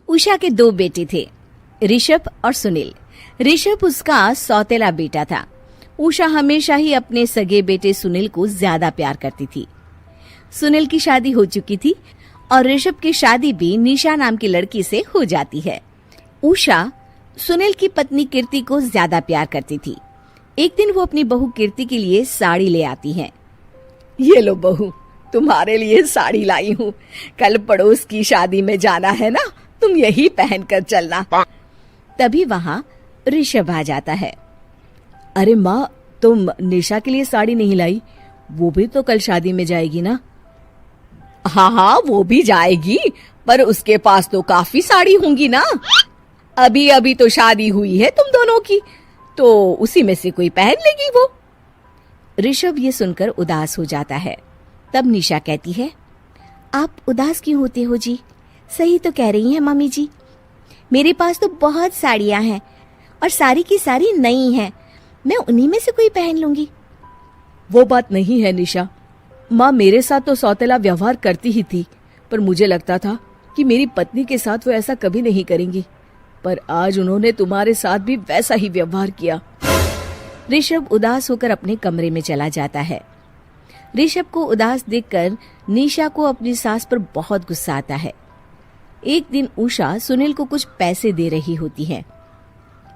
उषा के 2 बेटे थे, ऋषभ और सुनील। ऋषभ उसका सौतेला बेटा था। उषा हमेशा ही अपने सगे बेटे सुनील को ज्यादा प्यार करती थी। सुनील की शादी हो चुकी थी और ऋषभ की शादी भी निशा नाम की लड़की से हो जाती है। उषा सुनील की पत्नी कीर्ति को ज्यादा प्यार करती थी। एक दिन वो अपनी बहू कीर्ति के लिए साड़ी ले आती है। ये लो बहू, तुम्हारे लिए साड़ी लाई हूँ। कल पड़ोस की शादी में जाना है ना, तुम यही पहन कर चलना। तभी वहाँ ऋषभ आ जाता है। अरे माँ, तुम निशा के लिए साड़ी नहीं लाई? वो भी तो कल शादी में जाएगी ना? हाँ, वो भी जाएगी, पर उसके पास तो काफी साड़ी होंगी ना। अभी अभी तो शादी हुई है तुम दोनों की, तो उसी में से कोई पहन लेगी वो। ऋषभ ये सुनकर उदास हो जाता है। तब निशा कहती है, आप उदास क्यों होते हो जी? सही तो कह रही हैं मम्मी जी। मेरे पास तो बहुत साड़ियां हैं और सारी की सारी नई हैं। मैं उन्हीं में से कोई पहन लूंगी। वो बात नहीं है निशा। माँ मेरे साथ तो सौतेला व्यवहार करती ही थी, पर मुझे लगता था कि मेरी पत्नी के साथ वो ऐसा कभी नहीं करेंगी, पर आज उन्होंने तुम्हारे साथ भी वैसा ही व्यवहार किया। ऋषभ उदास होकर अपने कमरे में चला जाता है। ऋषभ को उदास देखकर निशा को अपनी सास पर बहुत गुस्सा आता है। एक दिन उषा सुनील को कुछ पैसे दे रही होती है।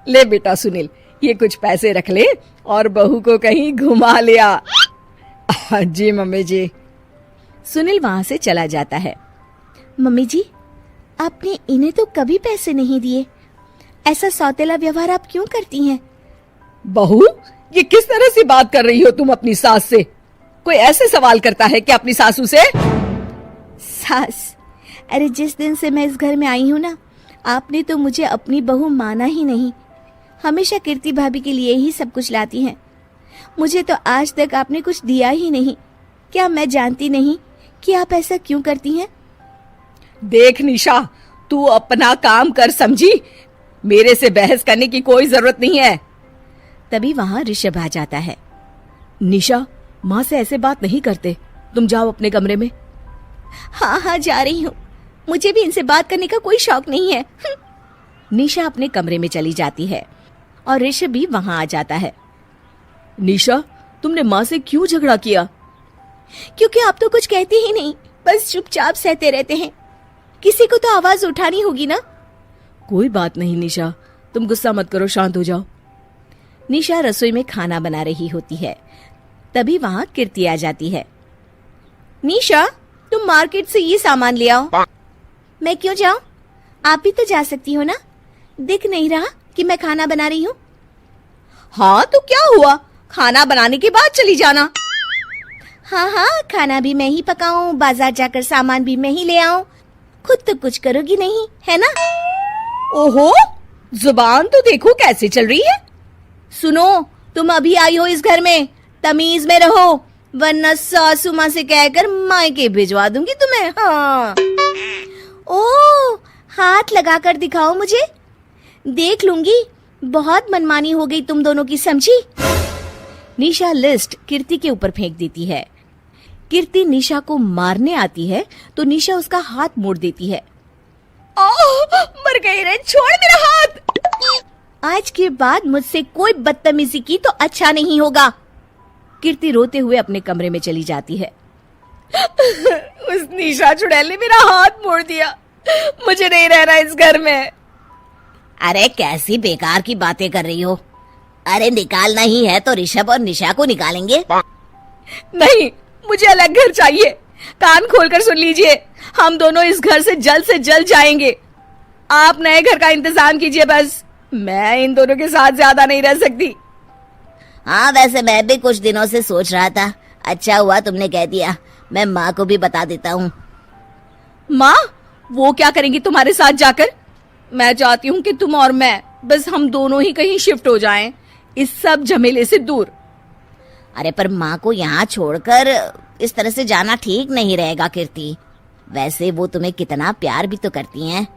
ले बेटा सुनील, ये कुछ पैसे रख ले और बहू को कहीं घुमा ले आ। जी मम्मी जी। सुनील वहां से चला जाता है। मम्मी जी, आपने इन्हें तो कभी पैसे नहीं दिए। ऐसा सौतेला व्यवहार आप क्यों करती हैं? बहू, ये किस तरह से बात कर रही हो तुम अपनी सास से? कोई ऐसे सवाल करता है कि अपनी सासू से? सास, अरे जिस दिन से मैं इस घर में आई हूँ ना, आपने तो मुझे अपनी बहू माना ही नहीं। हमेशा कीर्ति भाभी के लिए ही सब कुछ लाती हैं। मुझे तो आज तक आपने कुछ दिया ही नहीं। क्या मैं जानती नहीं कि आप ऐसा क्यों करती हैं? देख निशा, तू अपना काम कर समझी। मेरे से बहस करने की कोई जरूरत नहीं है। तभी वहां ऋषभ आ जाता है। निशा, माँ से ऐसे बात नहीं करते। तुम जाओ अपने कमरे में। हाँ, जा रही हूँ। मुझे भी इनसे बात करने का कोई शौक नहीं है। निशा अपने कमरे में चली जाती है और ऋषभ भी वहां आ जाता है। निशा, तुमने माँ से क्यों झगड़ा किया? क्योंकि आप तो कुछ कहते ही नहीं, बस चुपचाप सहते रहते हैं। किसी को तो आवाज उठानी होगी ना। कोई बात नहीं निशा, तुम गुस्सा मत करो, शांत हो जाओ। निशा रसोई में खाना बना रही होती है। तभी वहां कीर्ति आ जाती है। निशा, तुम मार्केट से ये सामान ले आओ। मैं क्यों जाऊं? आप भी तो जा सकती हो ना। दिख नहीं रहा कि मैं खाना बना रही हूँ? हाँ तो क्या हुआ, खाना बनाने के बाद चली जाना। हाँ, खाना भी मैं ही पकाऊं, बाजार जाकर सामान भी मैं ही ले आऊं। खुद तो कुछ करोगी नहीं, है ना? ओहो, जुबान तो देखो कैसे चल रही है। सुनो, तुम अभी आई हो इस घर में, तमीज में रहो, वरना सासू माँ से कहकर मायके भिजवा दूंगी तुम्हें। हाँ। ओह, हाथ लगाकर दिखाओ मुझे, देख लूंगी। बहुत मनमानी हो गई तुम दोनों की, समझी? निशा लिस्ट कीर्ति के ऊपर फेंक देती है। कीर्ति निशा को मारने आती है तो निशा उसका हाथ मोड़ देती है। मर गई रे, छोड़ मेरा हाथ। आज के बाद मुझसे कोई बदतमीजी की तो अच्छा नहीं होगा। कीर्ति रोते हुए अपने कमरे में चली जाती है। उस निशा चुड़ैल ने मेरा हाथ मोड़ दिया। मुझे नहीं रहना इस घर में। अरे कैसी बेकार की बातें कर रही हो। अरे निकालना ही है तो ऋषभ और निशा को निकालेंगे। नहीं, मुझे अलग घर चाहिए। कान खोलकर सुन लीजिए, हम दोनों इस घर से जल्द जाएंगे। आप नए घर का इंतजाम कीजिए बस। मैं इन दोनों के साथ ज्यादा नहीं रह सकती। हाँ, वैसे मैं भी कुछ दिनों से सोच रहा था। अच्छा हुआ तुमने कह दिया, मैं माँ को भी बता देता हूँ। माँ, वो क्या करेंगी तुम्हारे साथ जाकर? मैं चाहती हूँ कि तुम और मैं, बस हम दोनों ही कहीं शिफ्ट हो जाएं, इस सब झमेले से दूर। अरे पर माँ को यहाँ छोड़कर इस तरह से जाना ठीक नहीं रहेगा कीर्ति। वैसे वो तुम्हें कितना प्यार भी तो करती हैं।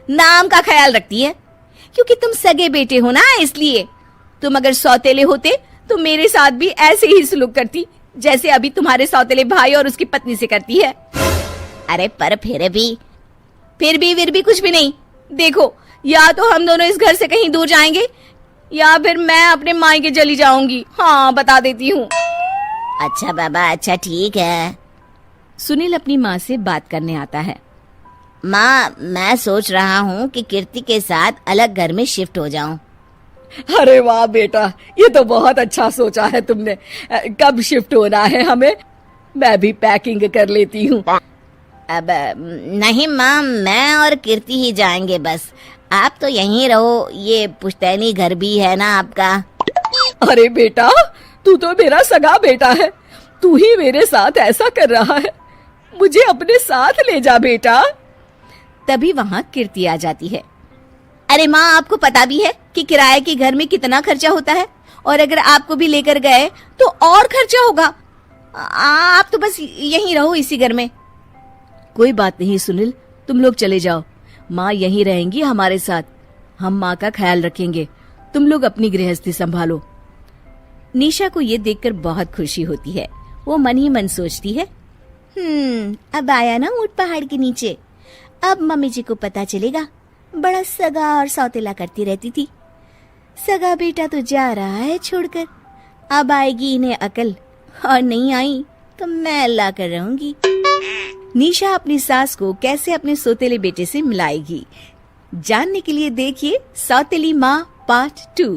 नाम का ख्याल रखती है, क्योंकि तुम सगे बेटे हो ना, इसलिए। तुम अगर सौतेले होते तो मेरे साथ भी ऐसे ही सलूक करती जैसे अभी तुम्हारे सौतेले भाई और उसकी पत्नी से करती है। अरे पर फिर भी फिर भी कुछ भी नहीं। देखो, या तो हम दोनों इस घर से कहीं दूर जाएंगे या फिर मैं अपने मायके चली जाऊंगी। हाँ, बता देती हूँ। अच्छा बाबा, अच्छा ठीक है। सुनील अपनी माँ से बात करने आता है। माँ, मैं सोच रहा हूँ कि कीर्ति के साथ अलग घर में शिफ्ट हो जाऊं। अरे वाह बेटा, ये तो बहुत अच्छा सोचा है तुमने। कब शिफ्ट होना है हमें? मैं भी पैकिंग कर लेती हूँ। अब नहीं माँ, मैं और कीर्ति ही जाएंगे बस। आप तो यहीं रहो, ये पुश्तैनी घर भी है ना आपका। अरे बेटा, तू तो मेरा सगा बेटा है, तू ही मेरे साथ ऐसा कर रहा है। मुझे अपने साथ ले जा बेटा। तभी वहां कीर्ति आ जाती है। अरे माँ, आपको पता भी है कि किराए के घर में कितना खर्चा होता है, और अगर आपको भी लेकर गए तो और खर्चा होगा। आप तो बस यहीं रहो इसी घर में। कोई बात नहीं सुनील, तुम लोग चले जाओ, माँ यहीं रहेंगी हमारे साथ। हम माँ का ख्याल रखेंगे, तुम लोग अपनी गृहस्थी संभालो। निशा को ये देखकर बहुत खुशी होती है। वो मन ही मन सोचती है, अब आया ना ऊंट पहाड़ के नीचे। अब मम्मी जी को पता चलेगा बड़ा सगा और सौतेला करती रहती थी। सगा बेटा तो जा रहा है छोड़कर, अब आएगी इन्हें अकल, और नहीं आई तो मैं ला कर रहूंगी। निशा अपनी सास को कैसे अपने सौतेले बेटे से मिलाएगी, जानने के लिए देखिए सौतेली माँ पार्ट 2।